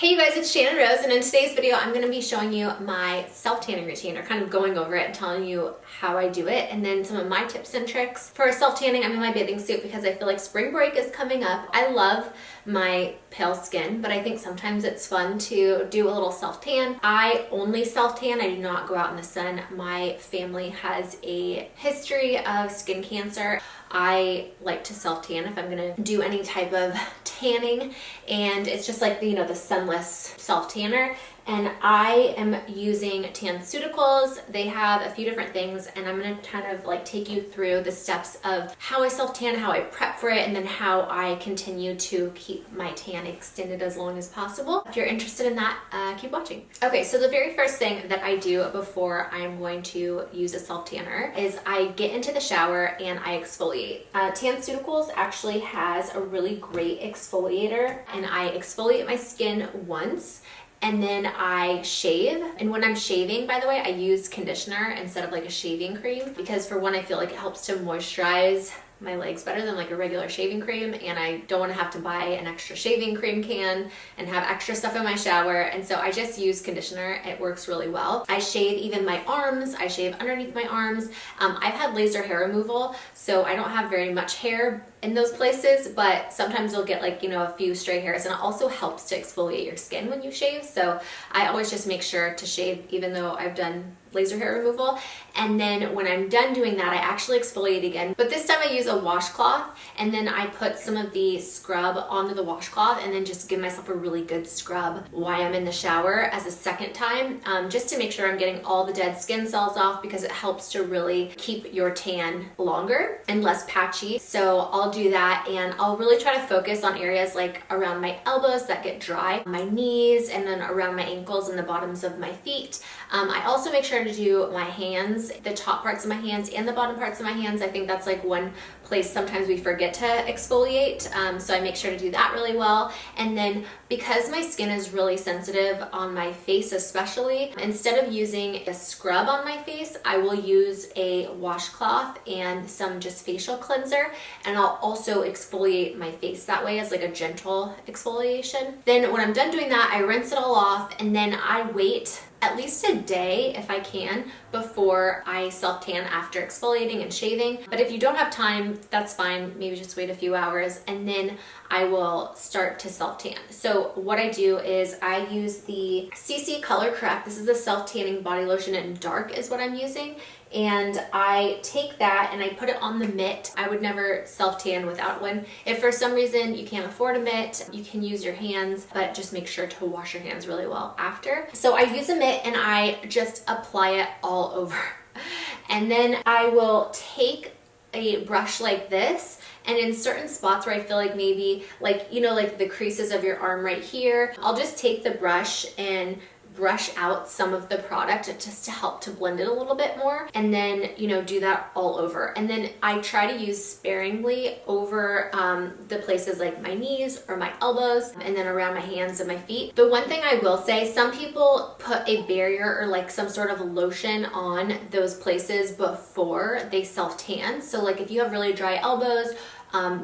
Hey you guys, it's Channon Rose, and in today's video I'm going to be showing you my self-tanning routine, or kind of going over it and telling you how I do it, and then some of my tips and tricks. For self-tanning, I'm in my bathing suit because I feel like spring break is coming up. I love my pale skin, but I think sometimes it's fun to do a little self-tan. I only self-tan, I do not go out in the sun. My family has a history of skin cancer. I like to self-tan if I'm gonna do any type of tanning, and it's just like, you know, the sunless self-tanner. And I am using tanceuticals. They have a few different things, and I'm gonna kind of like take you through the steps of how I self-tan, how I prep for it, and then how I continue to keep my tan extended as long as possible. If you're interested in that, keep watching. Okay, so the very first thing that I do before I'm going to use a self-tanner is I get into the shower and I exfoliate. Tanceuticals actually has a really great exfoliator, and I exfoliate my skin once, and then I shave. And when I'm shaving, by the way, I use conditioner instead of like a shaving cream, because for one, I feel like it helps to moisturize my legs better than like a regular shaving cream, and I don't want to have to buy an extra shaving cream can and have extra stuff in my shower, and so I just use conditioner. It works really well. I shave even my arms. I shave underneath my arms. I've had laser hair removal, so I don't have very much hair in those places, but sometimes you'll get like, you know, a few stray hairs, and it also helps to exfoliate your skin when you shave. So I always just make sure to shave even though I've done laser hair removal. And then when I'm done doing that, I actually exfoliate again, but this time I use a washcloth, and then I put some of the scrub onto the washcloth and then just give myself a really good scrub while I'm in the shower as a second time, just to make sure I'm getting all the dead skin cells off, because it helps to really keep your tan longer and less patchy. So I'll do that, and I'll really try to focus on areas like around my elbows that get dry, my knees, and then around my ankles and the bottoms of my feet. I also make sure to do my hands, the top parts of my hands and the bottom parts of my hands. I think that's like one place sometimes we forget to exfoliate, so I make sure to do that really well. And then because my skin is really sensitive on my face especially, instead of using a scrub on my face, I will use a washcloth and some just facial cleanser, and I'll also exfoliate my face that way as like a gentle exfoliation. Then when I'm done doing that, I rinse it all off, and then I wait at least a day if I can before I self-tan after exfoliating and shaving. But if you don't have time, that's fine. Maybe just wait a few hours, and then I will start to self-tan. So what I do is I use the CC Color Correct. This is a self-tanning body lotion in dark is what I'm using. And I take that and I put it on the mitt. I would never self-tan without one. If for some reason you can't afford a mitt, you can use your hands, but just make sure to wash your hands really well after. So I use a mitt and I just apply it all over. And then I will take a brush like this, and in certain spots where I feel like maybe like, you know, like the creases of your arm right here, I'll just take the brush and brush out some of the product just to help to blend it a little bit more, and then, you know, do that all over. And then I try to use sparingly over the places like my knees or my elbows, and then around my hands and my feet. The one thing I will say, some people put a barrier or like some sort of lotion on those places before they self-tan. So like if you have really dry elbows,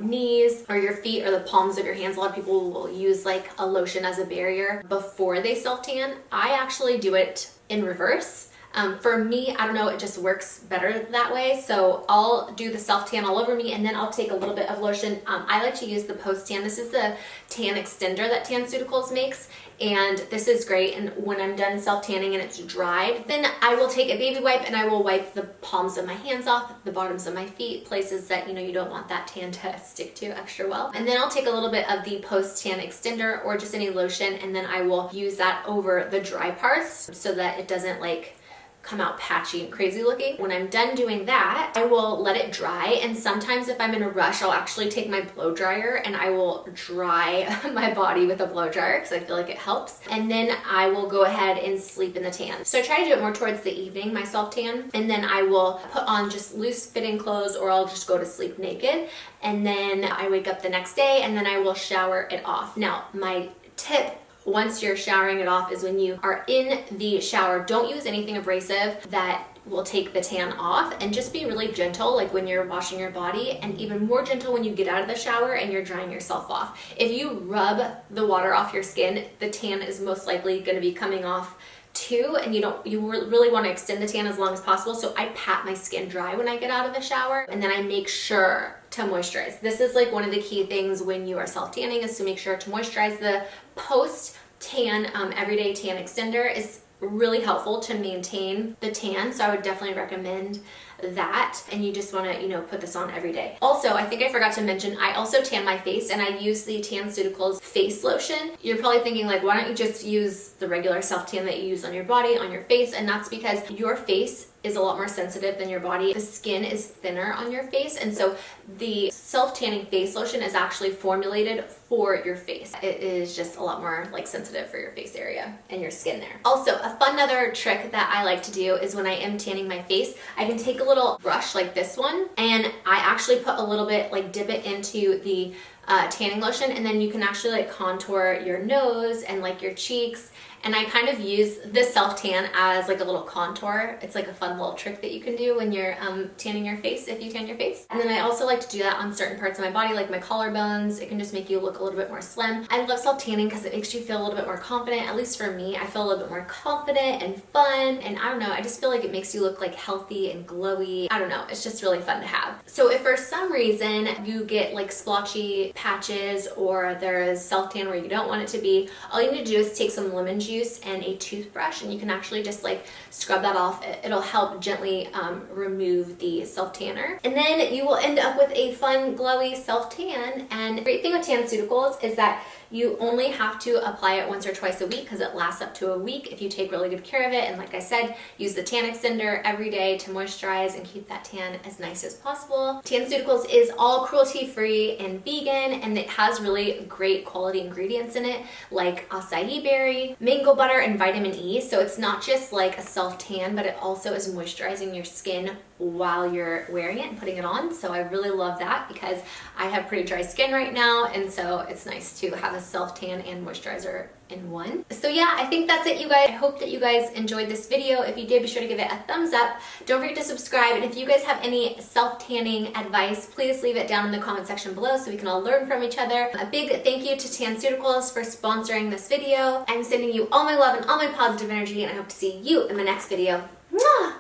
knees, or your feet, or the palms of your hands, a lot of people will use like a lotion as a barrier before they self-tan. I actually do it in reverse. For me, I don't know, it just works better that way. So I'll do the self-tan all over me, and then I'll take a little bit of lotion. I like to use the post-tan. This is the tan extender that Tanceuticals makes, and this is great. And when I'm done self-tanning and it's dried, then I will take a baby wipe and I will wipe the palms of my hands off, the bottoms of my feet, places that, you know, you don't want that tan to stick to extra well. And then I'll take a little bit of the post-tan extender or just any lotion, and then I will use that over the dry parts so that it doesn't like come out patchy and crazy looking. When I'm done doing that, I will let it dry, and sometimes if I'm in a rush, I'll actually take my blow dryer and I will dry my body with a blow dryer because I feel like it helps, and then I will go ahead and sleep in the tan. So I try to do it more towards the evening, my self-tan, and then I will put on just loose fitting clothes, or I'll just go to sleep naked, and then I wake up the next day and then I will shower it off. Now, my tip once you're showering it off is when you are in the shower, don't use anything abrasive that will take the tan off, and just be really gentle like when you're washing your body, and even more gentle when you get out of the shower and you're drying yourself off. If you rub the water off your skin, the tan is most likely going to be coming off too, and you really want to extend the tan as long as possible. So I pat my skin dry when I get out of the shower, and then I make sure to moisturize. This is like one of the key things when you are self-tanning, is to make sure to moisturize. The post tan everyday tan extender is really helpful to maintain the tan, so I would definitely recommend that. And you just want to put this on every day. Also, I think I forgot to mention, I also tan my face, and I use the tanceuticals face lotion. You're probably thinking like, why don't you just use the regular self tan that you use on your body, on your face? And that's because your face is a lot more sensitive than your body. The skin is thinner on your face, and so the self-tanning face lotion is actually formulated for your face. It is just a lot more like sensitive for your face area and your skin there. Also, a fun other trick that I like to do is when I am tanning my face, I can take a little brush like this one, and I actually put a little bit, like dip it into the tanning lotion, and then you can actually like contour your nose and like your cheeks. And I kind of use this self-tan as like a little contour. It's like a fun little trick that you can do when you're tanning your face, if you tan your face. And then I also like to do that on certain parts of my body, like my collarbones. It can just make you look a little bit more slim. I love self-tanning because it makes you feel a little bit more confident. At least for me, I feel a little bit more confident and fun. And I don't know, I just feel like it makes you look like healthy and glowy. I don't know, it's just really fun to have. So if for some reason you get like splotchy patches, or there's self-tan where you don't want it to be, all you need to do is take some lemon juice and a toothbrush, and you can actually just like scrub that off. It'll help gently remove the self-tanner, and then you will end up with a fun glowy self-tan. And the great thing with tanceuticals is that you only have to apply it once or twice a week, because it lasts up to a week if you take really good care of it. And like I said, use the tan extender every day to moisturize and keep that tan as nice as possible. Tanceuticals is all cruelty-free and vegan, and it has really great quality ingredients in it, like acai berry, mango butter, and vitamin E. So it's not just like a self-tan, but it also is moisturizing your skin while you're wearing it and putting it on. So I really love that, because I have pretty dry skin right now, and so it's nice to have a self-tan and moisturizer in one. So yeah, I think that's it, you guys. I hope that you guys enjoyed this video. If you did, be sure to give it a thumbs up. Don't forget to subscribe, and if you guys have any self-tanning advice, please leave it down in the comment section below so we can all learn from each other. A big thank you to Tanceuticals for sponsoring this video. I'm sending you all my love and all my positive energy, and I hope to see you in my next video.